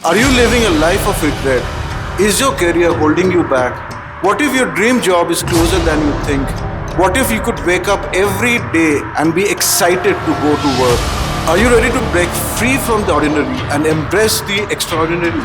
Are you living a life of regret? Is your career holding you back? What if your dream job is closer than you think? What if you could wake up every day and be excited to go to work? Are you ready to break free from the ordinary and embrace the extraordinary?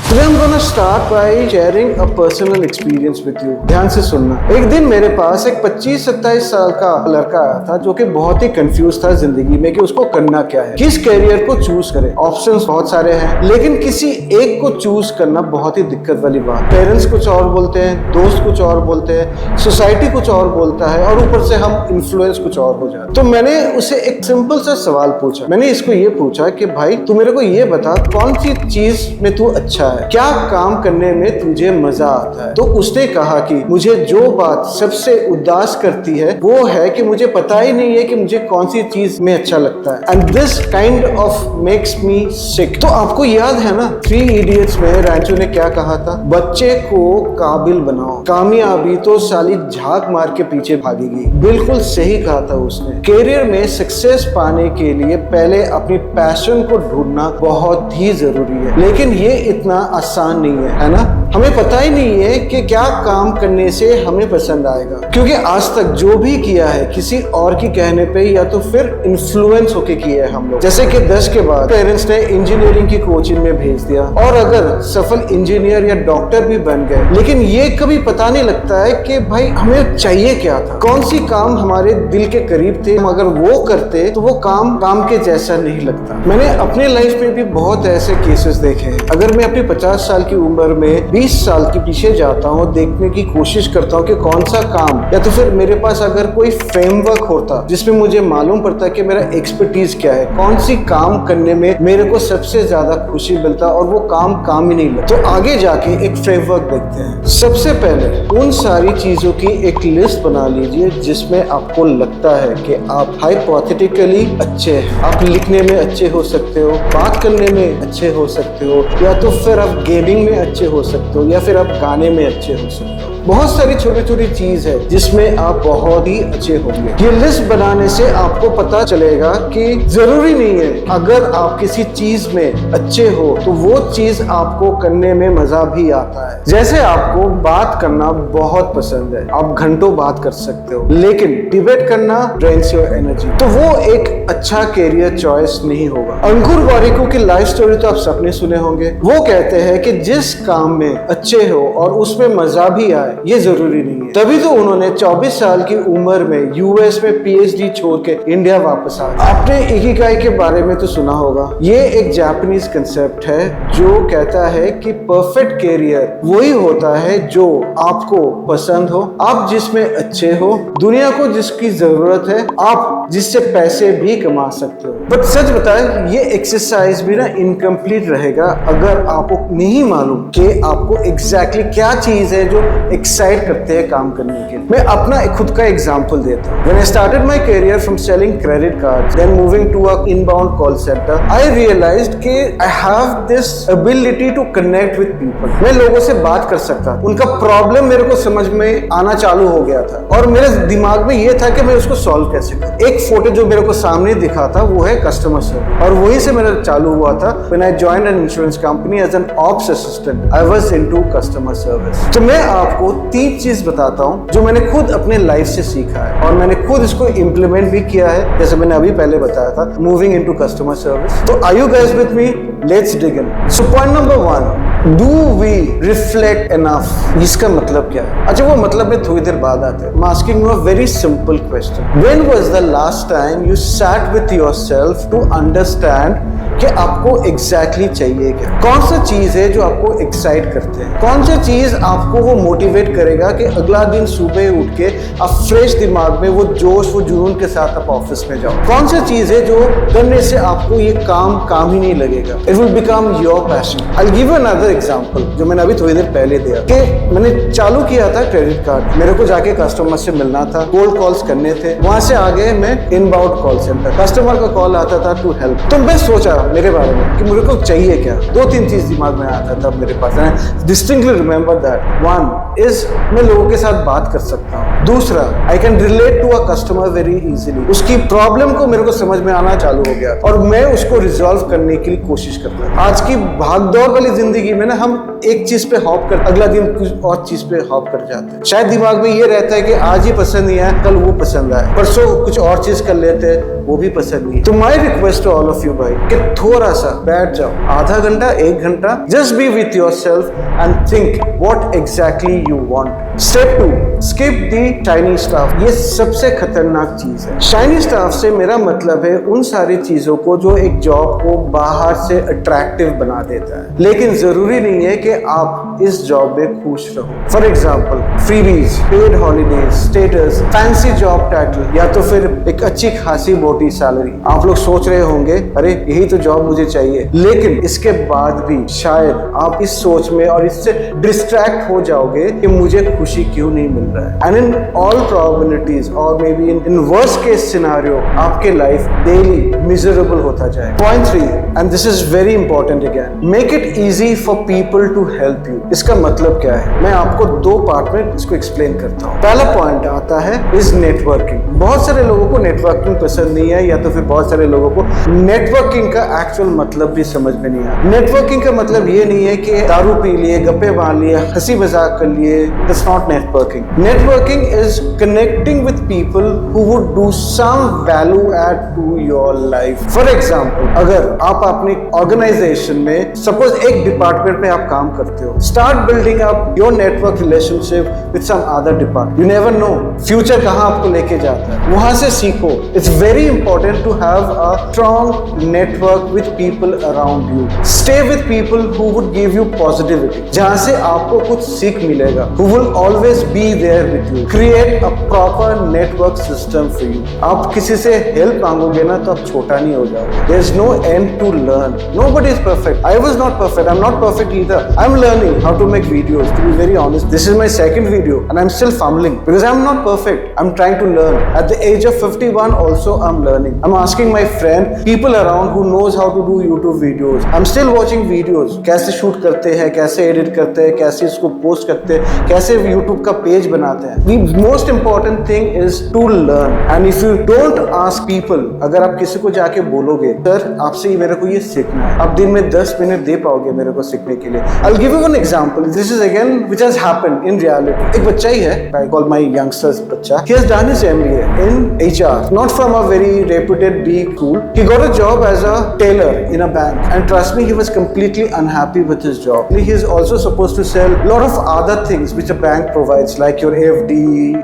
Today I'm gonna start by sharing a personal experience with you. ध्यान से सुनना। एक दिन मेरे पास एक 25-27 साल का लड़का आया था जो कि बहुत ही कंफ्यूज था जिंदगी में कि उसको करना क्या है, किस करियर को चूज करे। ऑप्शंस बहुत सारे हैं लेकिन किसी एक को चूज करना बहुत ही दिक्कत वाली बात। पेरेंट्स कुछ और बोलते हैं, दोस्त कुछ और बोलते हैं, सोसाइटी कुछ और बोलता है और ऊपर से हम इन्फ्लुएंस कुछ और हो जाते। तो मैंने उसे एक सिंपल सा सवाल पूछा। मैंने इसको ये पूछा कि भाई तू मेरे को ये बता कौन सी चीज में तू अच्छा है, क्या काम करने में तुझे मजा आता है। तो उसने कहा कि मुझे जो बात सबसे उदास करती है वो है कि मुझे पता ही नहीं है कि मुझे कौन सी चीज में अच्छा लगता है। And this kind of makes me sick. तो आपको याद है ना 3 इडियट्स में रैंचो ने क्या कहा था? बच्चे को काबिल बनाओ, कामयाबी तो साली झाग मार के पीछे भागेगी। बिल्कुल सही कहा था उसने। करियर में सक्सेस पाने के लिए पहले अपनी पैशन को ढूंढना बहुत ही जरूरी है, लेकिन ये इतना आसान नहीं है ना? हमें पता ही नहीं है कि क्या काम करने से हमें पसंद आएगा, क्योंकि आज तक जो भी किया है किसी और की कहने पे या तो फिर इन्फ्लुएंस होके किया है हम लोग। जैसे कि 10 के बाद पेरेंट्स ने इंजीनियरिंग की कोचिंग में भेज दिया और अगर सफल इंजीनियर या डॉक्टर भी बन गए, लेकिन ये कभी पता नहीं लगता है कि भाई हमें चाहिए क्या था, कौन सी काम हमारे दिल के करीब थे। हम अगर वो करते तो वो काम के जैसा नहीं लगता। मैंने अपने लाइफ में भी बहुत ऐसे केसेस देखे हैं। अगर मैं अपनी 50 साल की उम्र में 20 साल के पीछे जाता हूँ, देखने की कोशिश करता हूँ कि कौन सा काम, या तो फिर मेरे पास अगर कोई फ्रेमवर्क होता जिसमें मुझे मालूम पड़ता कि मेरा एक्सपर्टीज क्या है, कौन सी काम करने में मेरे को सबसे ज्यादा खुशी मिलता और वो काम ही नहीं लगता। तो आगे जाके एक फ्रेमवर्क देखते हैं। सबसे पहले उन सारी चीजों की एक लिस्ट बना लीजिए जिसमें आपको लगता है कि आप हाइपोथेटिकली अच्छे हैं। आप लिखने में अच्छे हो सकते हो, बात करने में अच्छे हो सकते हो, या तो फिर आप गेमिंग में अच्छे हो सकते हो, या फिर आप गाने में अच्छे हो सकते हो। बहुत सारी छोटी छोटी चीज है जिसमें आप बहुत ही अच्छे होंगे। ये लिस्ट बनाने से आपको पता चलेगा कि जरूरी नहीं है अगर आप किसी चीज में अच्छे हो तो वो चीज आपको करने में मजा भी आता है। जैसे आपको बात करना बहुत पसंद है, आप घंटों बात कर सकते हो, लेकिन डिबेट करना ड्रेन्स योर एनर्जी, तो वो एक अच्छा कैरियर चॉइस नहीं होगा। अंकुर वारिको की लाइफ स्टोरी तो आप सबने सुने होंगे। वो कहते हैं कि जिस काम में अच्छे हो और उसमें मजा भी आए ये जरूरी नहीं है। तभी तो उन्होंने 24 साल की उम्र में यूएस में पीएचडी छोड़ के इंडिया वापस आए। आपने इकिगाई के बारे में तो सुना होगा। ये एक जापानीज कंसेप्ट है जो कहता है कि परफेक्ट कैरियर वही होता है जो आपको पसंद हो, आप जिसमें अच्छे हो, दुनिया को जिसकी जरूरत है, आप जिससे पैसे भी कमा सकते हो। बट सच बताएं ये एक्सरसाइज भी ना इनकम्प्लीट रहेगा अगर आपको नहीं मालूम कि आपको एग्जैक्टली क्या चीज है जो एक्साइट करते हैं काम करने के लिए। मैं अपना खुद का एग्जांपल देता हूँ। When I started my career from selling credit cards, then moving to a inbound call center, I realized कि I have this ability to connect with people. मैं लोगों से बात कर सकता, उनका प्रॉब्लम मेरे को समझ में आना चालू हो गया था और मेरे दिमाग में ये था कि मैं उसको सॉल्व कैसे करूँ। एक फोटो जो मेरे को सामने दिखा था वो है कस्टमर सर्विस, और वहीं से मेरा चालू हुआ था। When I joined an insurance company as an ops assistant, I was into customer service. तो मैं आपको 3 चीज बताता हूँ जो मैंने खुद अपने लाइफ से सीखा है और मैंने खुद इसको इम्प्लीमेंट भी किया है, जैसे मैंने अभी पहले बताया था, मूविंग इनटू कस्टमर सर्विस। तो are you guys with me? Let's dig in. So point number 1, do we reflect enough? इसका मतलब क्या है? अच्छा वो मतलब में थोड़ी देर बाद आते हैं। I'm asking you a very simple question. When was the last time you sat with yourself to understand कि आपको एग्जैक्टली चाहिए क्या? कौन सा चीज है जो आपको एक्साइट करते हैं? कौन सा चीज आपको वो मोटिवेट करेगा कि अगला दिन सुबह उठ के आप फ्रेश दिमाग में वो जोश वो जुनून के साथ आप ऑफिस में जाओ? कौन सा चीज है जो करने से आपको ये काम ही नहीं लगेगा? It will become your passion. I give you another example जो मैंने अभी थोड़ी देर पहले दिया कि मैंने चालू किया था क्रेडिट कार्ड। मेरे को जाके कस्टमर से मिलना था, कोल्ड कॉल्स करने थे, वहां से आगे मैं इनबाउंड कॉल सेंटर, कस्टमर का कॉल आता था टू हेल्प। तो मैं सोचा मेरे बारे में कि मुझे को चाहिए क्या। 2-3 चीज दिमाग में आता था मेरे पास। Distinctly remember that. 1 इज मैं लोगों के साथ बात कर सकता हूँ, दूसरा, I can relate to a customer very easily. उसकी प्रॉब्लम को मेरे को समझ में आना चालू हो गया और मैं उसको रिजॉल्व करने की कोशिश करता हूँ। आज की भागदौड़ वाली जिंदगी में ना हम एक चीज पे हॉप कर अगला दिन कुछ और चीज पे हॉप कर जाते हैं। शायद दिमाग में ये रहता है कि आज ही पसंद नहीं आया, कल वो पसंद आया, परसों कुछ और चीज कर लेते हैं, वो भी पसंद नहीं। तो my request to all of you भाई कि थोड़ा सा बैठ जाओ, आधा घंटा 1 घंटा, just be with yourself and think what exactly you want. Step 2, skip the shiny stuff. ये सबसे खतरनाक चीज है। शाइनी स्टफ से मेरा मतलब है उन सारी चीजों को जो एक जॉब को बाहर से अट्रैक्टिव बना देता है, लेकिन जरूरी नहीं है कि आप इस जॉब में खुश रहो। For example, freebies, paid holidays, status, fancy job title, या तो फिर एक अच्छी खासी मोटी सैलरी। आप लोग सोच रहे होंगे अरे यही तो जॉब मुझे चाहिए, लेकिन इसके बाद भी शायद आप इस सोच में और इससे डिस्ट्रैक्ट हो जाओगे कि मुझे खुशी क्यों नहीं मिल रहा है। एंड इन ऑल प्रोबेबिलिटीज और maybe in worst case scenario आपके लाइफ डेली मिजरेबल होता जाए। Point 3, and this is very important again, make it easy for people to help you. इसका मतलब क्या है, मैं आपको 2 पार्ट में इसको एक्सप्लेन करता हूँ। पहला पॉइंट आता है इज नेटवर्किंग। बहुत सारे लोगों को नेटवर्किंग पसंद नहीं है, या तो फिर बहुत सारे लोगों को नेटवर्किंग का एक्चुअल मतलब भी समझ में नहीं आता। नेटवर्किंग का मतलब ये नहीं है कि दारू पी लिए, गप्पे मार लिए, हंसी मजाक कर लिए। That's not networking. Networking is connecting with people who would do some value add to your life. For example, अगर आप अपनी ऑर्गेनाइजेशन में सपोज एक डिपार्टमेंट में आप काम करते हो, start building up your network relationship with some other department. You never know future कहां आपको लेके जाता है, वहां से सीखो। It's very important to have a strong network with people around you. Stay with people who would give you positivity, जहां से आपको कुछ सीख मिलेगा, who will always be there with you. Create a proper network system for you. आप किसी से help मांगोगे ना तो आप छोटा नहीं हो जाओगे। There is no end to learn. Nobody is perfect. I was not perfect. I'm not perfect either. I'm learning how to make videos. To be very honest, this is my second video and I'm still fumbling because I'm not perfect. I'm trying to learn. At the age of 51 also I'm learning. I'm asking my friend, people around who knows how to do YouTube videos. I'm still watching videos. कैसे shoot करते हैं, कैसे edit करते हैं, कैसे इसको post करते हैं, कैसे YouTube का page बनाते हैं. The most important thing is to learn. And if you don't ask people, अगर आप किसी को जाके बोलोगे, सर आपसे मेरे को ये सीखना है, आप दिन में 10 मिनट दे पाओगे मेरे को सीखने के लिए। I'll give you one example. This is again which has happened in reality. एक बच्चा ही है, I call my youngster's बच्चा. He has done his MBA in HR, not from a very reputed big school. He got a job as a tailor in a bank, and trust me, he was completely unhappy with his job. He is also supposed to sell a lot of other things which a bank provides, like your FD,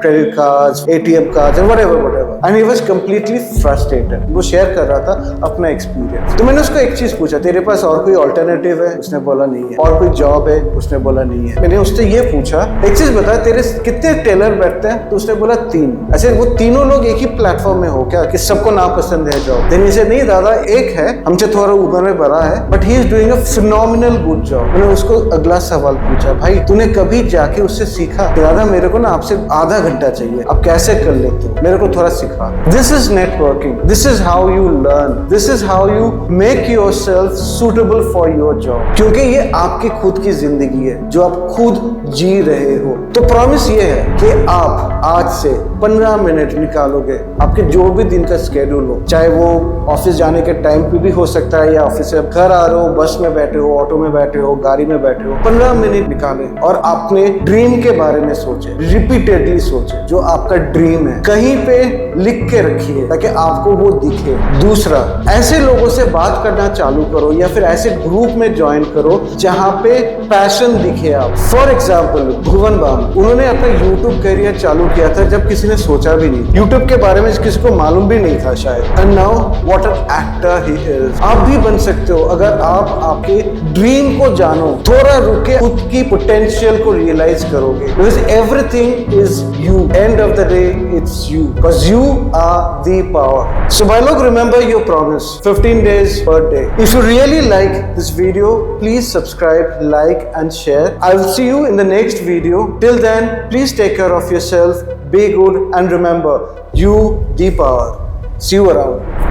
credit cards, ATM cards, and whatever. And he was completely frustrated. वो share कर रहा था अपना experience. तो मैंने उसको एक चीज पूछा, तेरे पास और कोई ऑल्टरनेटिव है? उसने बोला नहीं है। और कोई जॉब है? उसने बोला नहीं है। मैंने उससे ये पूछा, एक चीज बता, तेरे कितने टेलर बैठते हैं? तो उसने बोला 3। ऐसे वो तीनों लोग एक ही प्लेटफॉर्म में हो क्या कि सबको नापसंद है जॉब? देने से नहीं दादा, एक है हमसे थोड़ा ऊपर में बड़ा है, but he is doing a phenomenal good job. मैंने उसको अगला सवाल पूछा, भाई तूने कभी जाके उससे सीखा कि दादा मेरे को ना आपसे आधा घंटा चाहिए, आप कैसे कर लेते हो, मेरे को थोड़ा सिखा। This is networking, this is how you learn, this is how you make yourself suitable for your job, क्योंकि ये आपकी खुद की जिंदगी है जो आप खुद जी रहे हो। तो प्रॉमिस ये है कि आप आज से 15 मिनट निकालोगे, आपके जो भी दिन का स्केड्यूल हो, चाहे वो ऑफिस जाने के टाइम पे भी हो सकता है या ऑफिस से घर आ रहे हो, बस में बैठे हो, ऑटो में बैठे हो, गाड़ी में बैठे हो, 15 मिनट निकाले और अपने ड्रीम के बारे में सोचे, रिपीटेडली सोचे। जो आपका ड्रीम है कहीं पे लिख के रखिए ताकि आपको वो दिखे। दूसरा, ऐसे लोगों से बात करना चालू करो या फिर ऐसे ग्रुप में ज्वाइन करो जहाँ पे पैशन दिखे आप। फॉर एग्जाम्पल भुवन बाम, उन्होंने अपना यूट्यूब करियर चालू किया था जब किसी ने सोचा भी नहीं, यूट्यूब के बारे में किसी को मालूम भी नहीं था शायद। And now what an actor he is. आप भी बन सकते हो अगर आप आपके ड्रीम को जानो, थोड़ा रुके, खुद की पोटेंशियल को रियलाइज करोगे। Because everything is you, end of the day it's you, because you are the power. So भाई लोग, remember your promise, 15 days per day. If you really like this video, please subscribe, like and share. I will see you in the next video. Till then, please take care of yourself, be good, and remember, you the power. See you around.